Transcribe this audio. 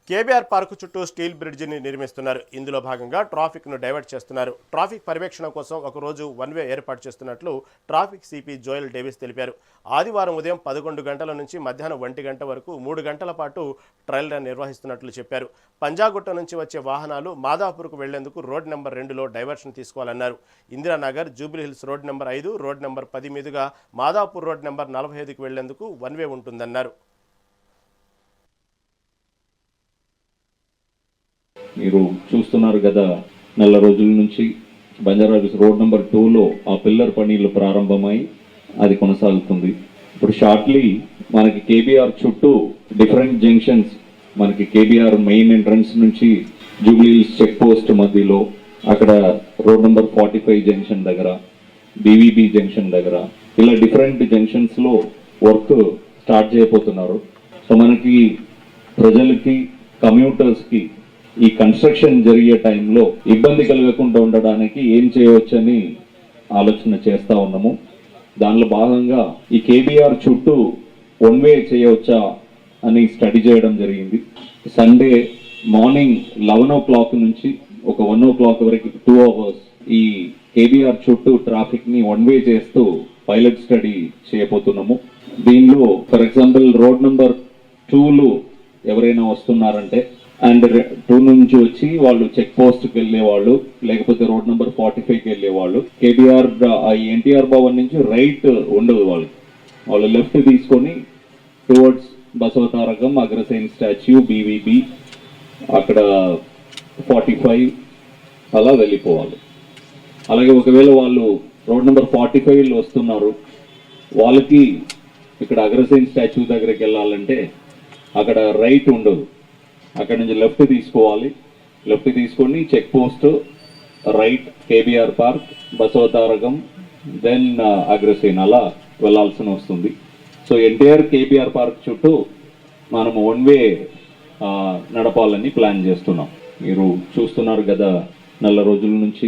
KBR park చుట్టూ steel బ్రిడ్జిని నిర్మిస్తున్నారు. ఇందులో భాగంగా ట్రాఫిక్ను డైవర్ట్ చేస్తున్నారు. ట్రాఫిక్ పర్యవేక్షణ కోసం ఒకరోజు వన్ వే ఏర్పాటు చేస్తున్నట్లు ట్రాఫిక్ సిపి జోయల్ డేవిస్ తెలిపారు. ఆదివారం ఉదయం 11 గంటల నుంచి మధ్యాహ్నం 1 గంట వరకు 3 గంటల పాటు ట్రయల్ రన్ నిర్వహిస్తున్నట్లు చెప్పారు. పంజాగుట్ట నుంచి వచ్చే వాహనాలు మాదాపూర్కు వెళ్లేందుకు రోడ్ నెంబర్ 2లో డైవర్షన్ తీసుకోవాలన్నారు. Indiranagar, Jubilee Hills road number 5, road number 10 మీదుగా మాదాపూర్ రోడ్ నెంబర్ 45కి వెళ్లేందుకు వన్ వే ఉంటుందన్నారు. మీరు చూస్తున్నారు కదా, నెల రోజుల నుంచి బంజారాహిల్స్ రోడ్ నెంబర్ 2లో ఆ పిల్లర్ పనులు ప్రారంభమై అది కొనసాగుతుంది. ఇప్పుడు షార్ట్లీ మనకి కేబీఆర్ చుట్టూ డిఫరెంట్ జంక్షన్స్, మనకి కేబీఆర్ మెయిన్ ఎంట్రన్స్ నుంచి జూబ్లీహిల్స్ చెక్ పోస్ట్ మధ్యలో, అక్కడ రోడ్ నెంబర్ 45 జంక్షన్ దగ్గర, బీవీబీ జంక్షన్ దగ్గర, ఇలా డిఫరెంట్ జంక్షన్స్లో వర్క్ స్టార్ట్ చేయబోతున్నారు. సో మనకి ప్రజలకి, కమ్యూటర్స్కి ఈ కన్స్ట్రక్షన్ జరిగే టైంలో ఇబ్బంది కలగకుండా ఉండడానికి ఏం చేయవచ్చని ఆలోచన చేస్తూ ఉన్నాము. దానిలో భాగంగా ఈ కేబీఆర్ చుట్టూ వన్ వే చేయవచ్చా అని స్టడీ చేయడం జరిగింది. సండే మార్నింగ్ 11 o'clock నుంచి ఒక 1 o'clock వరకు 2 hours ఈ కేబీఆర్ చుట్టూ ట్రాఫిక్ని వన్ వే చేస్తూ పైలట్ స్టడీ చేయబోతున్నాము. దీనిలో ఫర్ ఎగ్జాంపుల్ రోడ్ నెంబర్ 2లో ఎవరైనా వస్తున్నారంటే అండ్ 2 నుంచి వచ్చి వాళ్ళు చెక్ పోస్ట్కి వెళ్ళేవాళ్ళు, లేకపోతే రోడ్ నెంబర్ 45కి వెళ్ళేవాళ్ళు, కేబీఆర్ ఎన్టీఆర్ భవన్ నుంచి రైట్ ఉండదు, వాళ్ళు లెఫ్ట్ తీసుకొని towards Basavatarakam, Agrasen statue, BVB, అక్కడ 45 అలా వెళ్ళిపోవాలి. అలాగే ఒకవేళ వాళ్ళు రోడ్ నెంబర్ 45లో వస్తున్నారు, వాళ్ళకి ఇక్కడ అగ్రసేన్ స్టాచ్యూ దగ్గరికి వెళ్ళాలంటే అక్కడ రైట్ ఉండదు, అక్కడ నుంచి లెఫ్ట్ తీసుకోవాలి. లెఫ్ట్ తీసుకొని check post, right KBR park, Basavatarakam, then Agrasen అలా వెళ్ళాల్సి వస్తుంది. సో ఎన్టీఆర్ కేబీఆర్ పార్క్ చుట్టూ మనము వన్ వే నడపాలని ప్లాన్ చేస్తున్నాం. మీరు చూస్తున్నారు కదా, నెల రోజుల నుంచి